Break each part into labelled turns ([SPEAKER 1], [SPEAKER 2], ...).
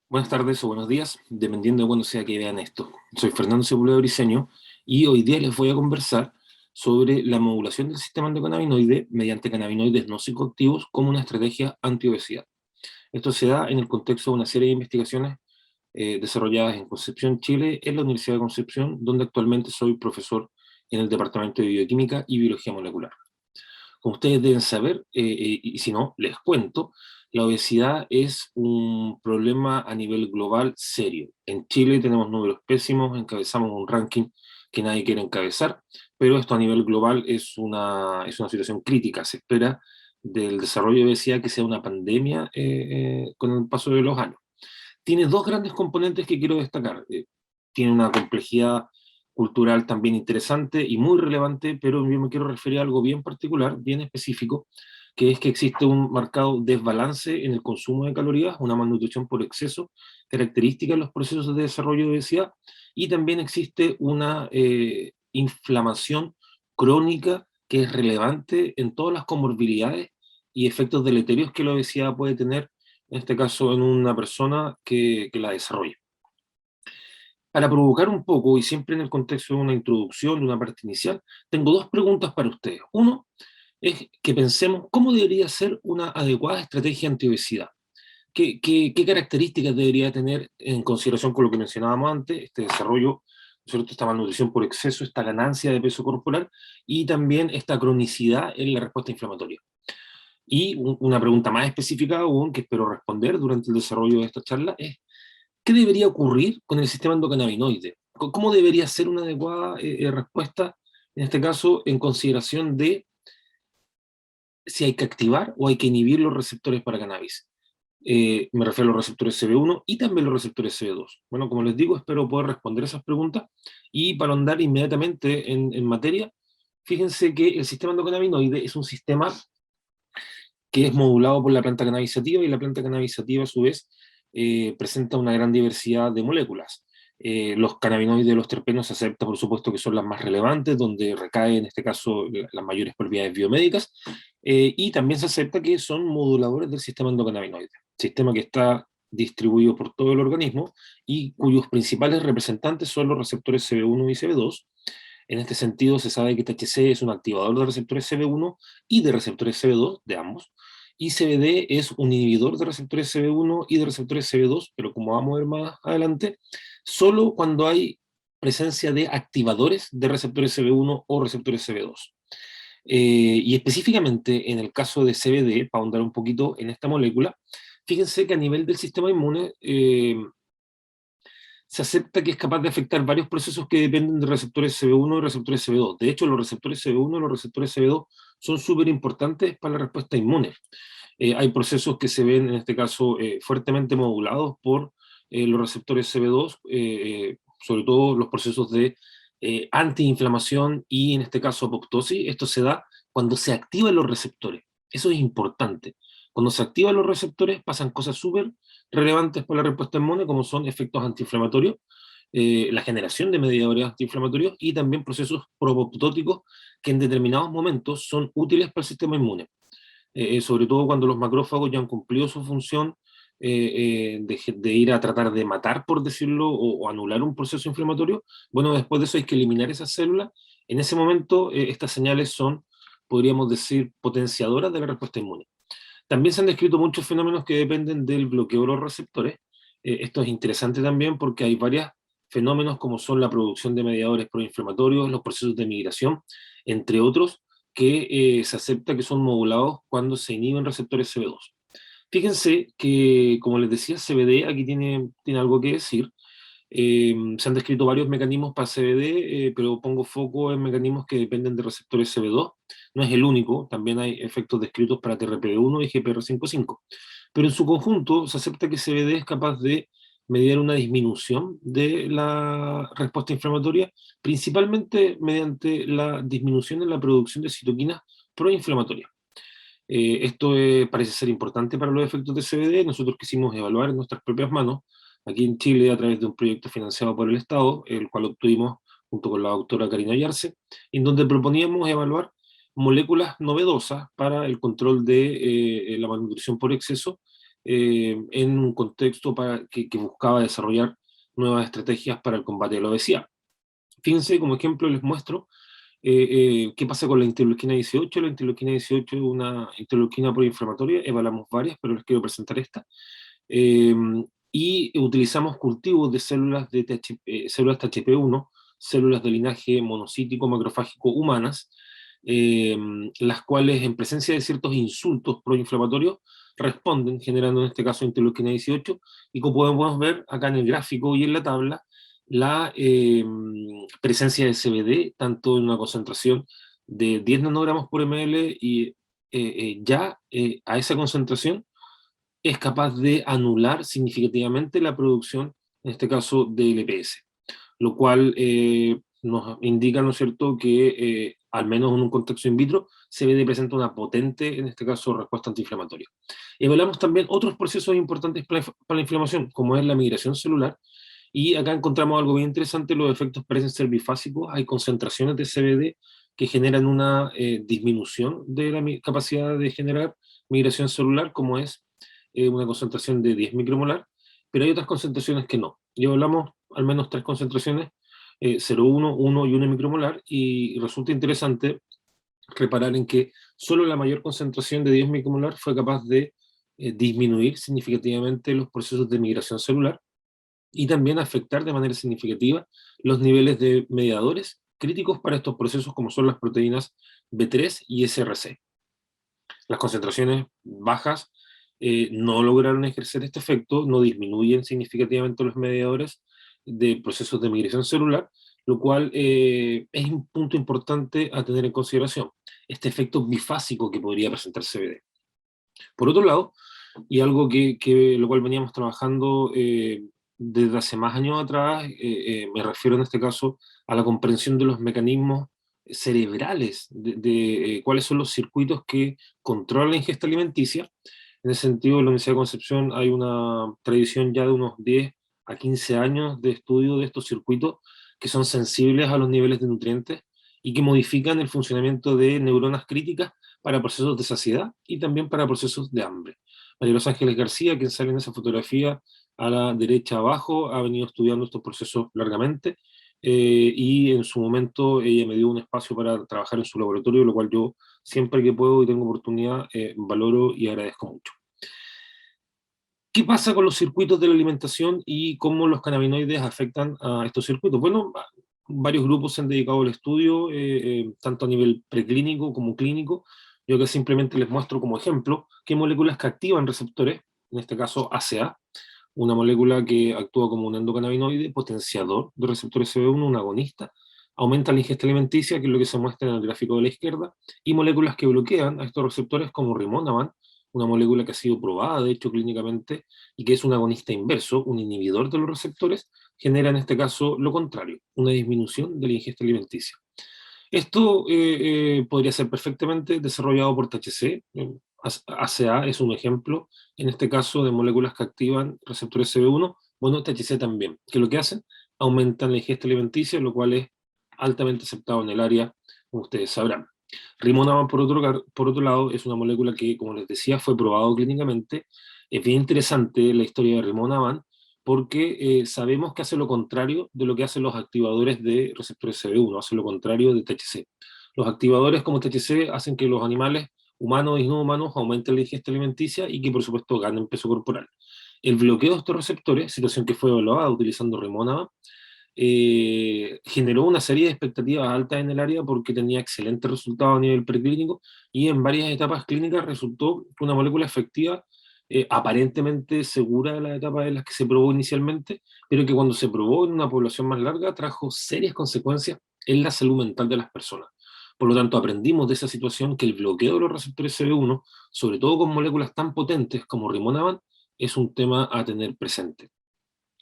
[SPEAKER 1] Buenas tardes o buenos días, dependiendo de cuándo sea que vean esto. Soy Fernando Sepúlveda Briceño y hoy día les voy a conversar sobre la modulación del sistema endocannabinoide mediante cannabinoides no psicoactivos como una estrategia antiobesidad. Esto se da en el contexto de una serie de investigaciones desarrolladas en Concepción, Chile, en la Universidad de Concepción, donde actualmente soy profesor en el Departamento de Bioquímica y Biología Molecular. Como ustedes deben saber, y si no, les cuento, la obesidad es un problema a nivel global serio. En Chile tenemos números pésimos, encabezamos un ranking que nadie quiere encabezar, pero esto a nivel global es una situación crítica. Se espera del desarrollo de obesidad que sea una pandemia con el paso de los años. Tiene dos grandes componentes que quiero destacar. Tiene una complejidad cultural también interesante y muy relevante, pero yo me quiero referir a algo bien particular, bien específico, que es que existe un marcado desbalance en el consumo de calorías, una malnutrición por exceso, característica de los procesos de desarrollo de obesidad, y también existe una inflamación crónica que es relevante en todas las comorbilidades y efectos deleterios que la obesidad puede tener, en este caso en una persona que la desarrolla. Para provocar un poco, y siempre en el contexto de una introducción, de una parte inicial, tengo dos preguntas para ustedes. Uno es que pensemos cómo debería ser una adecuada estrategia antiobesidad. ¿Qué características debería tener en consideración con lo que mencionábamos antes, este desarrollo, ¿no es cierto?, esta malnutrición por exceso, esta ganancia de peso corporal y también esta cronicidad en la respuesta inflamatoria? Y una pregunta más específica aún, que espero responder durante el desarrollo de esta charla, es ¿qué debería ocurrir con el sistema endocannabinoide? ¿Cómo debería ser una adecuada respuesta, en este caso, en consideración de si hay que activar o hay que inhibir los receptores para cannabis? Me refiero a los receptores CB1 y también los receptores CB2. Bueno, como les digo, espero poder responder esas preguntas y para andar inmediatamente en materia, fíjense que el sistema endocannabinoide es un sistema que es modulado por la planta cannabisativa y la planta cannabisativa a su vez presenta una gran diversidad de moléculas. Los cannabinoides de los terpenos se acepta, por supuesto, que son las más relevantes, donde recaen, en este caso, las mayores propiedades biomédicas, y también se acepta que son moduladores del sistema endocannabinoide, sistema que está distribuido por todo el organismo y cuyos principales representantes son los receptores CB1 y CB2. En este sentido, se sabe que THC es un activador de receptores CB1 y de receptores CB2, de ambos, y CBD es un inhibidor de receptores CB1 y de receptores CB2, pero como vamos a ver más adelante, solo cuando hay presencia de activadores de receptores CB1 o receptores CB2. Y específicamente en el caso de CBD, para ahondar un poquito en esta molécula, fíjense que a nivel del sistema inmune se acepta que es capaz de afectar varios procesos que dependen de receptores CB1 y receptores CB2. De hecho, los receptores CB1 y los receptores CB2 son súper importantes para la respuesta inmune. Hay procesos que se ven, en este caso, fuertemente modulados por los receptores CB2, sobre todo los procesos de antiinflamación y, en este caso, apoptosis. Esto se da cuando se activan los receptores. Eso es importante. Cuando se activan los receptores pasan cosas súper relevantes para la respuesta inmune, como son efectos antiinflamatorios, la generación de mediadores antiinflamatorios y también procesos propoptóticos que en determinados momentos son útiles para el sistema inmune. Sobre todo cuando los macrófagos ya han cumplido su función de ir a tratar de matar, por decirlo, o anular un proceso inflamatorio. Bueno, después de eso hay que eliminar esas células. En ese momento, estas señales son, podríamos decir, potenciadoras de la respuesta inmune. También se han descrito muchos fenómenos que dependen del bloqueo de los receptores. Esto es interesante también porque hay varios fenómenos como son la producción de mediadores proinflamatorios, los procesos de migración, entre otros, que se acepta que son modulados cuando se inhiben receptores CB2. Fíjense que, como les decía, CBD aquí tiene algo que decir. Se han descrito varios mecanismos para CBD, pero pongo foco en mecanismos que dependen de receptores CB2. No es el único, también hay efectos descritos para TRPV1 y GPR55. Pero en su conjunto se acepta que CBD es capaz de mediar una disminución de la respuesta inflamatoria, principalmente mediante la disminución en la producción de citoquinas proinflamatorias. Esto parece ser importante para los efectos de CBD. Nosotros quisimos evaluar en nuestras propias manos, aquí en Chile, a través de un proyecto financiado por el Estado, el cual obtuvimos junto con la doctora Karina Yarse, en donde proponíamos evaluar moléculas novedosas para el control de la malnutrición por exceso en un contexto que buscaba desarrollar nuevas estrategias para el combate de la obesidad. Fíjense, como ejemplo les muestro qué pasa con la interleuquina 18. La interleuquina 18 es una interleuquina proinflamatoria, evaluamos varias, pero les quiero presentar esta. Eh, y utilizamos cultivos de células de células THP1, células de linaje monocítico macrofágico humanas, eh, las cuales en presencia de ciertos insultos proinflamatorios responden, generando en este caso interleuquina 18, y como podemos ver acá en el gráfico y en la tabla, la presencia de CBD, tanto en una concentración de 10 nanogramos por ml, y a esa concentración es capaz de anular significativamente la producción, en este caso, de LPS, lo cual nos indica, ¿no es cierto?, que al menos en un contexto in vitro, CBD presenta una potente, en este caso, respuesta antiinflamatoria. Evaluamos también otros procesos importantes para la inflamación, como es la migración celular, y acá encontramos algo bien interesante: los efectos parecen ser bifásicos. Hay concentraciones de CBD que generan una disminución de la capacidad de generar migración celular, como es una concentración de 10 micromolar, pero hay otras concentraciones que no. Y hablamos al menos tres concentraciones, 0,1, 1 y 1 micromolar, y resulta interesante reparar en que solo la mayor concentración de 10 micromolar fue capaz de disminuir significativamente los procesos de migración celular y también afectar de manera significativa los niveles de mediadores críticos para estos procesos, como son las proteínas B3 y SRC. Las concentraciones bajas no lograron ejercer este efecto, no disminuyen significativamente los mediadores de procesos de migración celular, lo cual es un punto importante a tener en consideración, este efecto bifásico que podría presentar CBD. Por otro lado, y algo lo cual veníamos trabajando desde hace más años atrás, me refiero en este caso a la comprensión de los mecanismos cerebrales, de cuáles son los circuitos que controlan la ingesta alimenticia. En ese sentido, en la Universidad de Concepción hay una tradición ya de unos 10 a 15 años de estudio de estos circuitos que son sensibles a los niveles de nutrientes y que modifican el funcionamiento de neuronas críticas para procesos de saciedad y también para procesos de hambre. María Los Ángeles García, quien sale en esa fotografía a la derecha abajo, ha venido estudiando estos procesos largamente, y en su momento ella me dio un espacio para trabajar en su laboratorio, lo cual yo siempre que puedo y tengo oportunidad valoro y agradezco mucho. ¿Qué pasa con los circuitos de la alimentación y cómo los cannabinoides afectan a estos circuitos? Bueno, varios grupos se han dedicado al estudio, tanto a nivel preclínico como clínico. Yo que simplemente les muestro como ejemplo qué moléculas que activan receptores, en este caso ACA, una molécula que actúa como un endocannabinoide, potenciador de receptores CB1, un agonista, aumenta la ingesta alimenticia, que es lo que se muestra en el gráfico de la izquierda, y moléculas que bloquean a estos receptores como rimonabant, una molécula que ha sido probada, de hecho, clínicamente, y que es un agonista inverso, un inhibidor de los receptores, genera en este caso lo contrario, una disminución de la ingesta alimenticia. Esto podría ser perfectamente desarrollado por THC. ACA es un ejemplo, en este caso, de moléculas que activan receptores CB1. Bueno, THC también, que lo que hacen, aumentan la ingesta alimenticia, lo cual es altamente aceptado en el área, como ustedes sabrán. Rimonabant, por otro lado, es una molécula que, como les decía, fue probado clínicamente. Es bien interesante la historia de Rimonabant, porque sabemos que hace lo contrario de lo que hacen los activadores de receptores CB1, hace lo contrario de THC. Los activadores como THC hacen que los animales, humanos y no humanos, aumenten la ingesta alimenticia y que, por supuesto, ganen peso corporal. El bloqueo de estos receptores, situación que fue evaluada utilizando Rimonabant, generó una serie de expectativas altas en el área porque tenía excelentes resultados a nivel preclínico, y en varias etapas clínicas resultó una molécula efectiva, aparentemente segura de las etapas en las que se probó inicialmente, pero que cuando se probó en una población más larga trajo serias consecuencias en la salud mental de las personas. Por lo tanto, aprendimos de esa situación que el bloqueo de los receptores CB1, sobre todo con moléculas tan potentes como Rimonabant, es un tema a tener presente.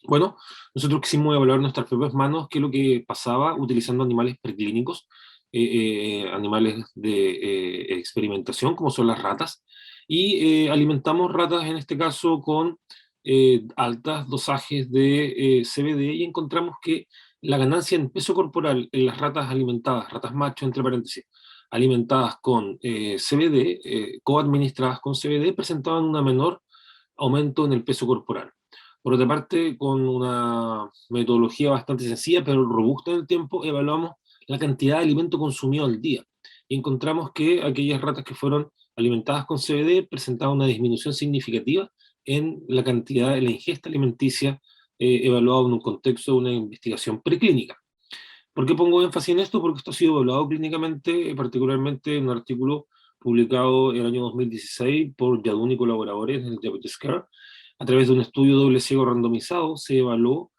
[SPEAKER 1] Bueno, nosotros quisimos evaluar nuestras propias manos qué es lo que pasaba utilizando animales preclínicos, animales de experimentación, como son las ratas, y alimentamos ratas, en este caso, con altas dosajes de CBD, y encontramos que la ganancia en peso corporal en las ratas alimentadas, ratas macho entre paréntesis, alimentadas con CBD, coadministradas con CBD, presentaban un menor aumento en el peso corporal. Por otra parte, con una metodología bastante sencilla, pero robusta en el tiempo, evaluamos la cantidad de alimento consumido al día. Y encontramos que aquellas ratas que fueron alimentadas con CBD presentaban una disminución significativa en la cantidad de la ingesta alimenticia evaluado en un contexto de una investigación preclínica. ¿Por qué pongo énfasis en esto? Porque esto ha sido evaluado clínicamente, particularmente en un artículo publicado en el año 2016 por Yadun y colaboradores en el Diabetes Care. A través de un estudio doble ciego randomizado se evaluó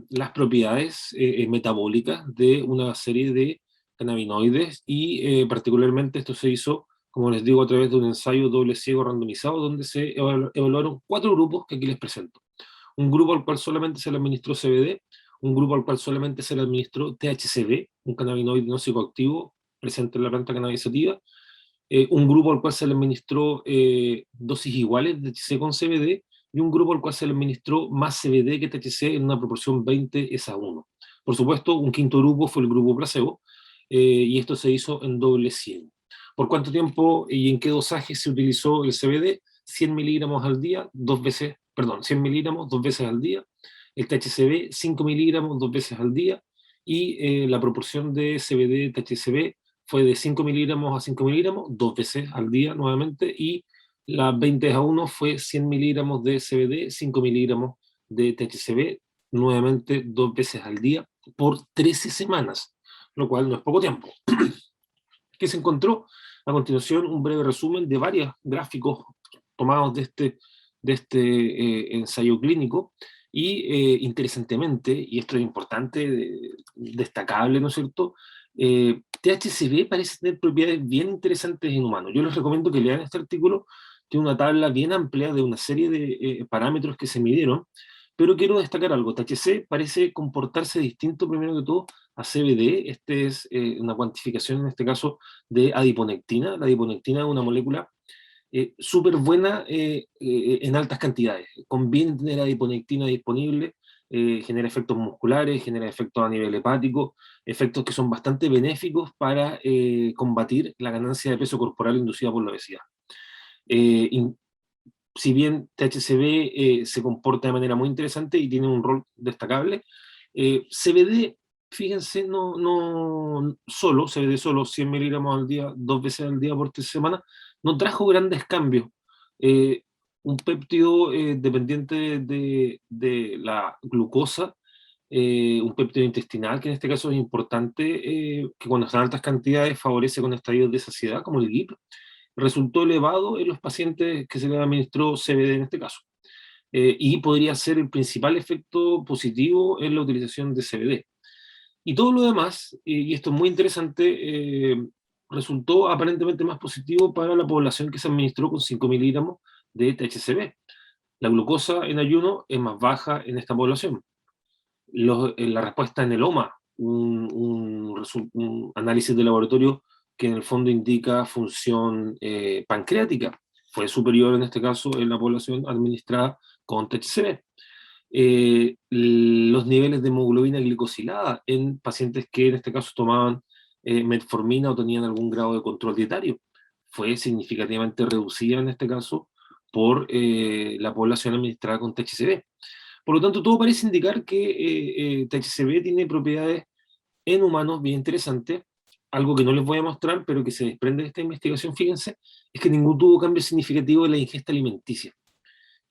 [SPEAKER 1] las propiedades metabólicas de una serie de cannabinoides y particularmente esto se hizo, como les digo, a través de un ensayo doble ciego randomizado donde se evaluaron 4 grupos que aquí les presento. Un grupo al cual solamente se le administró CBD, un grupo al cual solamente se le administró THCV, un cannabinoide no psicoactivo presente en la planta cannabisativa, un grupo al cual se le administró dosis iguales de THC con CBD, y un grupo al cual se le administró más CBD que THC en una proporción 20:1. Por supuesto, un quinto grupo fue el grupo placebo, y esto se hizo en doble ciego. ¿Por cuánto tiempo y en qué dosaje se utilizó el CBD? 100 miligramos al día, 2 veces, perdón, 100 miligramos 2 veces al día, el THCV 5 miligramos 2 veces al día, y la proporción de CBD-THCV fue de 5 miligramos a 5 miligramos, 2 veces al día nuevamente, y la 20:1 fue 100 miligramos de CBD, 5 miligramos de THCV, nuevamente 2 veces al día, por 13 semanas, lo cual no es poco tiempo. ¿Qué se encontró? A continuación, un breve resumen de varios gráficos tomados de este ensayo clínico, y interesantemente, y esto es importante, destacable, ¿no es cierto? THCV parece tener propiedades bien interesantes en humanos. Yo les recomiendo que lean este artículo, tiene una tabla bien amplia de una serie de parámetros que se midieron, pero quiero destacar algo. THC parece comportarse distinto, primero que todo, a CBD. Este es una cuantificación, en este caso, de adiponectina. La adiponectina es una molécula súper buena en altas cantidades. Conviene tener adiponectina disponible, genera efectos musculares, genera efectos a nivel hepático, efectos que son bastante benéficos para combatir la ganancia de peso corporal inducida por la obesidad. Eh, in- si bien THCV se comporta de manera muy interesante y tiene un rol destacable, CBD, fíjense, CBD solo, 100 miligramos al día, 2 veces al día por 3 semanas, no trajo grandes cambios. Eh, un péptido dependiente de la glucosa, un péptido intestinal, que en este caso es importante, que cuando están en altas cantidades favorece con estadios de saciedad, como el GIP, resultó elevado en los pacientes que se les administró CBD en este caso. Y podría ser el principal efecto positivo en la utilización de CBD. Y todo lo demás, y esto es muy interesante, resultó aparentemente más positivo para la población que se administró con 5 miligramos de THCV. La glucosa en ayuno es más baja en esta población. La respuesta en el OMA, un análisis de laboratorio que en el fondo indica función pancreática, fue superior en este caso en la población administrada con THCV. Los niveles de hemoglobina glicosilada en pacientes que en este caso tomaban metformina o tenían algún grado de control dietario fue significativamente reducida en este caso por la población administrada con THCV. Por lo tanto, todo parece indicar que THCV tiene propiedades en humanos bien interesantes. Algo que no les voy a mostrar, pero que se desprende de esta investigación, fíjense, es que ningún tuvo cambio significativo en la ingesta alimenticia.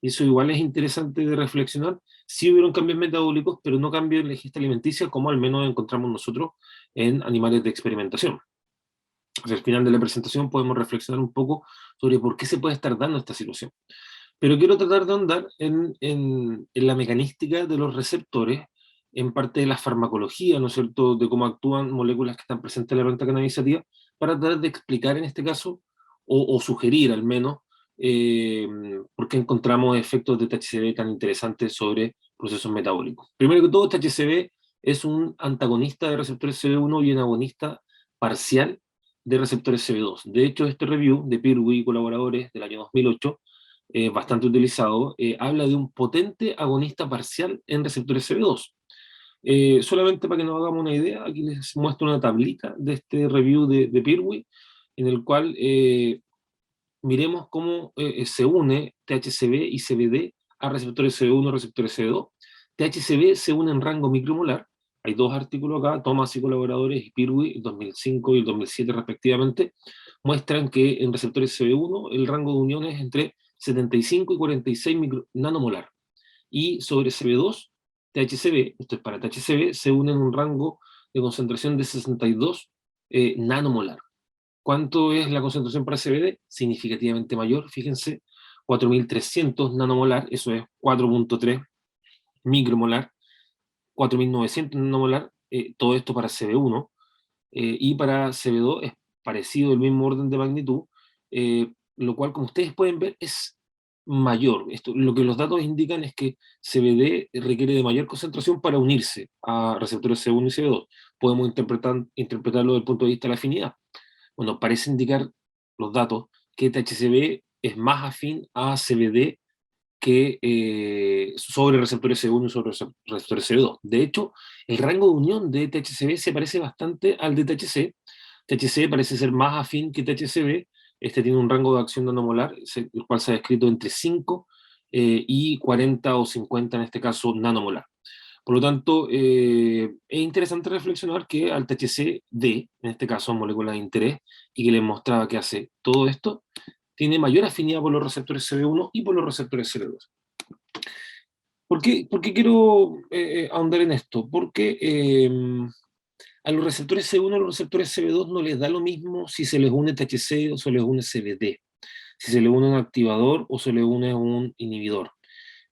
[SPEAKER 1] Y eso igual es interesante de reflexionar. Sí hubieron cambios metabólicos, pero no cambios en la ingesta alimenticia, como al menos encontramos nosotros en animales de experimentación. Hacia el final de la presentación podemos reflexionar un poco sobre por qué se puede estar dando esta situación. Pero quiero tratar de ahondar en la mecanística de los receptores, en parte de la farmacología, ¿no es cierto?, de cómo actúan moléculas que están presentes en la planta cannabisativa, para tratar de explicar en este caso, o sugerir al menos, eh, por qué encontramos efectos de THCV tan interesantes sobre procesos metabólicos. Primero que todo, THCV es un antagonista de receptores CB1 y un agonista parcial de receptores CB2. De hecho, este review de Pirwi y colaboradores del año 2008, bastante utilizado, habla de un potente agonista parcial en receptores CB2. Solamente para que nos hagamos una idea, aquí les muestro una tablita de este review de Pirwi, en el cual miremos cómo se une THCV y CBD a receptores CB1 y receptores CB2. THCV se une en rango micromolar. Hay dos artículos acá, Thomas y colaboradores y Pirwi, 2005 y el 2007 respectivamente, muestran que en receptores CB1 el rango de unión es entre 75 y 46 nanomolar. Y sobre CB2, THCV, esto es para THCV, se une en un rango de concentración de 62 nanomolar. ¿Cuánto es la concentración para CBD? Significativamente mayor, fíjense, 4.300 nanomolar, eso es 4.3 micromolar, 4.900 nanomolar, todo esto para CB1, y para CB2 es parecido, el mismo orden de magnitud, lo cual, como ustedes pueden ver, es mayor. Esto, lo que los datos indican es que CBD requiere de mayor concentración para unirse a receptores CB1 y CB2. Podemos interpretarlo desde el punto de vista de la afinidad. Bueno, parece indicar los datos que THCV es más afín a CBD que sobre receptores C1 y sobre receptores C2. De hecho, el rango de unión de THCV se parece bastante al de THC. THC parece ser más afín que THCV. Este tiene un rango de acción nanomolar, el cual se ha descrito entre 5 y 40 o 50, en este caso, nanomolar. Por lo tanto, es interesante reflexionar que al THC-D, en este caso molécula de interés, y que les mostraba que hace todo esto, tiene mayor afinidad por los receptores CB1 y por los receptores CB2. ¿Por qué quiero ahondar en esto? Porque a los receptores C1 y a los receptores CB2 no les da lo mismo si se les une THC o se les une CBD, si se les une un activador o se les une un inhibidor.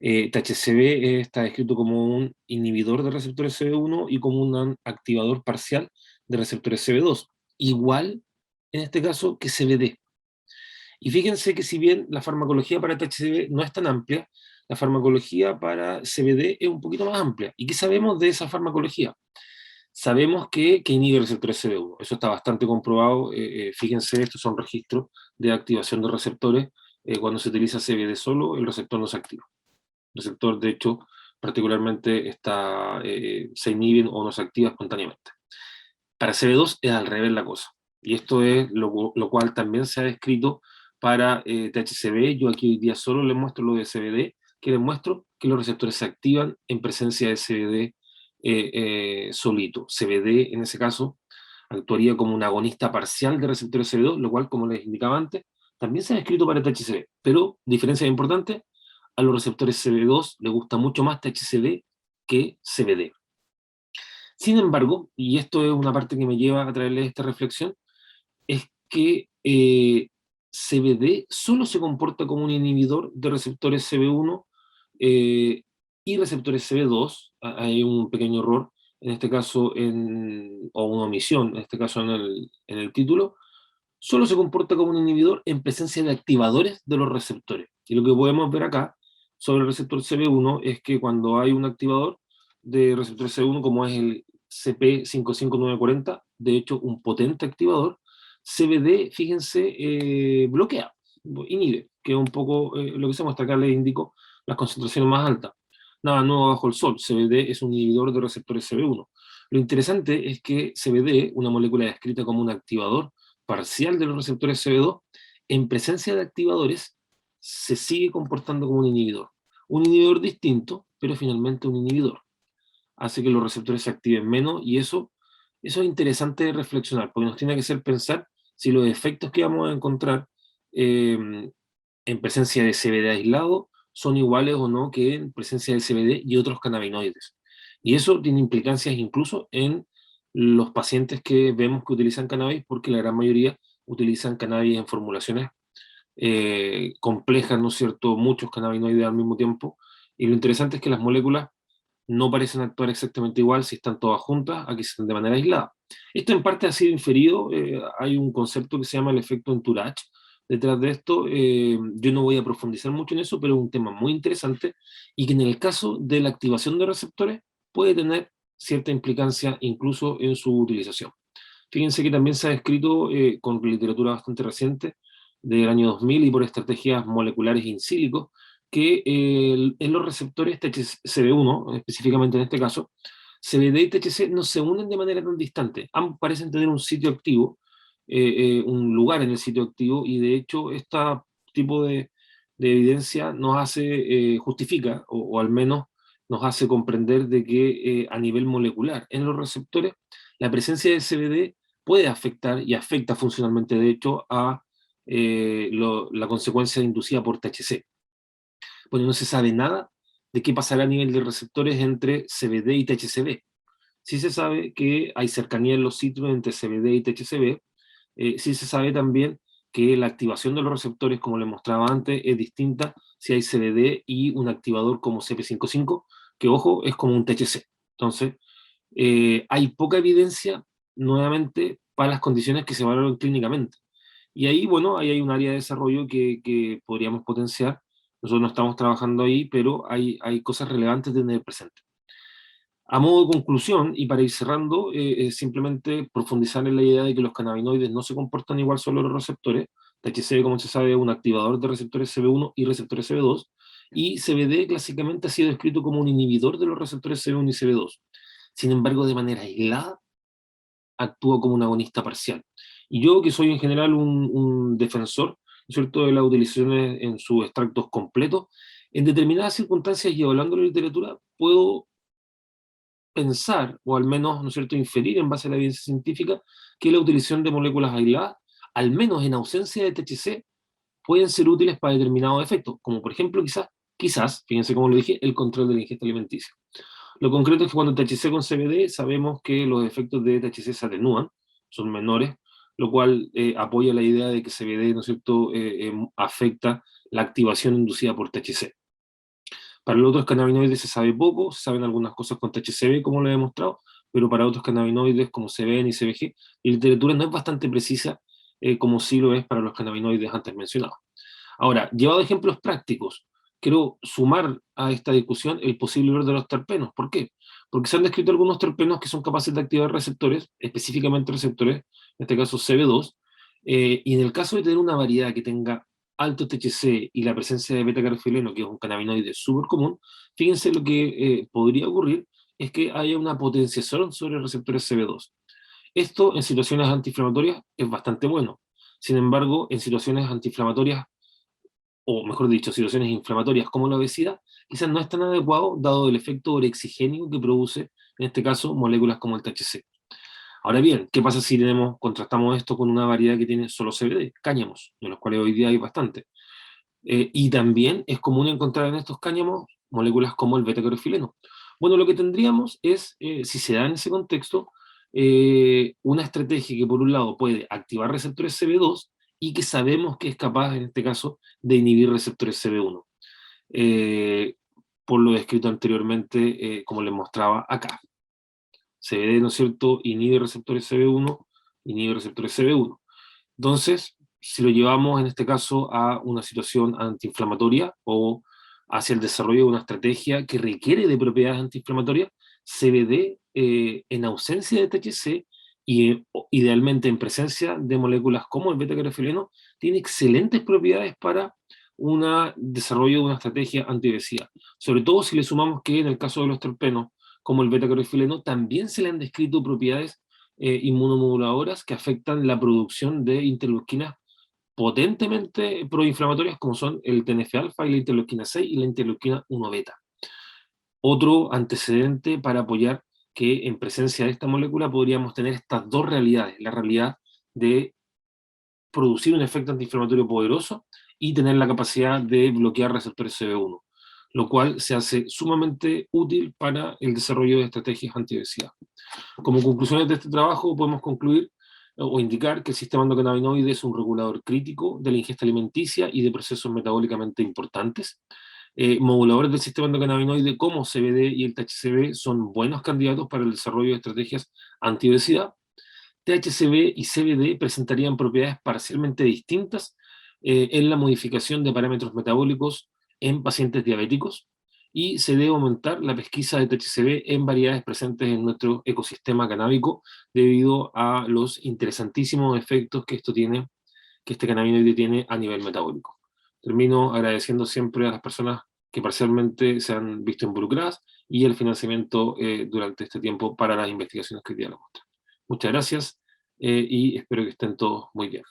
[SPEAKER 1] THCV está descrito como un inhibidor de receptores CB1 y como un activador parcial de receptores CB2, igual en este caso que CBD. Y fíjense que si bien la farmacología para THCV no es tan amplia, la farmacología para CBD es un poquito más amplia. ¿Y qué sabemos de esa farmacología? Sabemos que inhibe receptores CB1. Eso está bastante comprobado. Fíjense, estos son registros de activación de receptores. Cuando se utiliza CBD solo, el receptor no se activa. El receptor, de hecho, particularmente se inhiben o no se activa espontáneamente. Para CB2 es al revés la cosa. Y esto es lo cual también se ha descrito para THCV. Yo aquí hoy día solo les muestro lo de CBD, que les muestro que los receptores se activan en presencia de CBD solito. CBD, en ese caso, actuaría como un agonista parcial de receptores CB2, lo cual, como les indicaba antes, también se ha descrito para THCV. Pero, diferencia importante, a los receptores CB2 les gusta mucho más THCV que CBD. Sin embargo, y esto es una parte que me lleva a traerles esta reflexión, es que CBD solo se comporta como un inhibidor de receptores CB1 y receptores CB2. Hay un pequeño error, en este caso, o una omisión, en este caso en el título. Solo se comporta como un inhibidor en presencia de activadores de los receptores. Y lo que podemos ver acá sobre el receptor CB1 es que cuando hay un activador de receptor CB1, como es el CP55940, de hecho un potente activador, CBD, fíjense, bloquea, inhibe, que es un poco lo que se muestra acá, les indico las concentraciones más altas. Nada nuevo bajo el sol, CBD es un inhibidor de receptores CB1. Lo interesante es que CBD, una molécula descrita como un activador parcial de los receptores CB2, en presencia de activadores, se sigue comportando como un inhibidor. Un inhibidor distinto, pero finalmente un inhibidor. Hace que los receptores se activen menos y eso es interesante de reflexionar, porque nos tiene que hacer pensar si los efectos que vamos a encontrar en presencia de CBD aislado son iguales o no que en presencia de CBD y otros cannabinoides. Y eso tiene implicancias incluso en los pacientes que vemos que utilizan cannabis, porque la gran mayoría utilizan cannabis en formulaciones complejas, ¿no es cierto? Muchos cannabinoides al mismo tiempo. Y lo interesante es que las moléculas no parecen actuar exactamente igual si están todas juntas a que estén de manera aislada. Esto en parte ha sido inferido, hay un concepto que se llama el efecto entourage detrás de esto. Yo no voy a profundizar mucho en eso, pero es un tema muy interesante y que en el caso de la activación de receptores puede tener cierta implicancia incluso en su utilización. Fíjense que también se ha descrito con literatura bastante reciente del año 2000 y por estrategias moleculares in silico que en los receptores THCV1, específicamente en este caso, CBD y THC no se unen de manera tan distante. Ambos parecen tener un sitio activo, un lugar en el sitio activo, y de hecho este tipo de evidencia nos hace, justifica, o al menos nos hace comprender de que a nivel molecular en los receptores, la presencia de CBD puede afectar y afecta funcionalmente, de hecho, a la consecuencia inducida por THC. Bueno, no se sabe nada de qué pasará a nivel de receptores entre CBD y THCV. Sí se sabe que hay cercanía en los sitios entre CBD y THCV. Sí se sabe también que la activación de los receptores, como les mostraba antes, es distinta si hay CBD y un activador como CP55, que ojo, es como un THC. Entonces, hay poca evidencia, nuevamente, para las condiciones que se valoran clínicamente. Y ahí, bueno, ahí hay un área de desarrollo que podríamos potenciar. Nosotros no estamos trabajando ahí, pero hay cosas relevantes de tener presente. A modo de conclusión, y para ir cerrando, simplemente profundizar en la idea de que los cannabinoides no se comportan igual solo los receptores. THC, como se sabe, es un activador de receptores CB1 y receptores CB2, y CBD clásicamente ha sido descrito como un inhibidor de los receptores CB1 y CB2. Sin embargo, de manera aislada, actúa como un agonista parcial. Y yo, que soy en general un defensor, ¿cierto?, de la utilización en sus extractos completos, en determinadas circunstancias y hablando de la literatura, puedo pensar, o al menos, ¿no es cierto?, inferir en base a la evidencia científica, que la utilización de moléculas aisladas, al menos en ausencia de THC, pueden ser útiles para determinados efectos, como por ejemplo, quizás, fíjense cómo lo dije, el control de la ingesta alimenticia. Lo concreto es que cuando THC con CBD sabemos que los efectos de THC se atenúan, son menores, lo cual apoya la idea de que CBD, ¿no es cierto?, afecta la activación inducida por THC. Para los otros cannabinoides se sabe poco, se saben algunas cosas con THCV, como lo he demostrado, pero para otros cannabinoides como CBN y CBG, la literatura no es bastante precisa, como sí lo es para los cannabinoides antes mencionados. Ahora, llevado a ejemplos prácticos, quiero sumar a esta discusión el posible rol de los terpenos. ¿Por qué? Porque se han descrito algunos terpenos que son capaces de activar receptores, específicamente receptores, en este caso CB2, y en el caso de tener una variedad que tenga alto THC y la presencia de beta-carotenoide, que es un cannabinoide súper común, fíjense lo que podría ocurrir es que haya una potenciación sobre receptores CB2. Esto en situaciones antiinflamatorias es bastante bueno. Sin embargo, en situaciones antiinflamatorias, o mejor dicho, situaciones inflamatorias como la obesidad, quizás no es tan adecuado dado el efecto orexigénico que produce, en este caso, moléculas como el THC. Ahora bien, ¿qué pasa si contrastamos esto con una variedad que tiene solo CBD, cáñamos, de los cuales hoy día hay bastante? Y también es común encontrar en estos cáñamos moléculas como el beta-carotenoide. Bueno, lo que tendríamos es, si se da en ese contexto, una estrategia que por un lado puede activar receptores CB2 y que sabemos que es capaz, en este caso, de inhibir receptores CB1. Eh, por lo descrito anteriormente, como les mostraba acá. CBD, ¿no es cierto?, inhibe receptores CB1, inhibe receptores CB1. Entonces, si lo llevamos en este caso a una situación antiinflamatoria o hacia el desarrollo de una estrategia que requiere de propiedades antiinflamatorias, CBD, en ausencia de THC y idealmente en presencia de moléculas como el beta-carotenoide, tiene excelentes propiedades para un desarrollo de una estrategia antiobesiva. Sobre todo si le sumamos que en el caso de los terpenos, como el beta-carotenoide, también se le han descrito propiedades inmunomoduladoras que afectan la producción de interleuquinas potentemente proinflamatorias, como son el TNF-alfa y la interleuquina 6 y la interleuquina 1 beta. Otro antecedente para apoyar que en presencia de esta molécula podríamos tener estas dos realidades, la realidad de producir un efecto antiinflamatorio poderoso y tener la capacidad de bloquear receptores CB1, lo cual se hace sumamente útil para el desarrollo de estrategias antiobesidad. Como conclusiones de este trabajo podemos concluir o indicar que el sistema endocannabinoide es un regulador crítico de la ingesta alimenticia y de procesos metabólicamente importantes. Moduladores del sistema endocannabinoide como CBD y el THCV son buenos candidatos para el desarrollo de estrategias antiobesidad. THCV y CBD presentarían propiedades parcialmente distintas en la modificación de parámetros metabólicos en pacientes diabéticos, y se debe aumentar la pesquisa de THCV en variedades presentes en nuestro ecosistema canábico debido a los interesantísimos efectos que este cannabinoide tiene a nivel metabólico. Termino agradeciendo siempre a las personas que parcialmente se han visto involucradas y el financiamiento durante este tiempo para las investigaciones que hoy día nos muestran. Muchas gracias y espero que estén todos muy bien.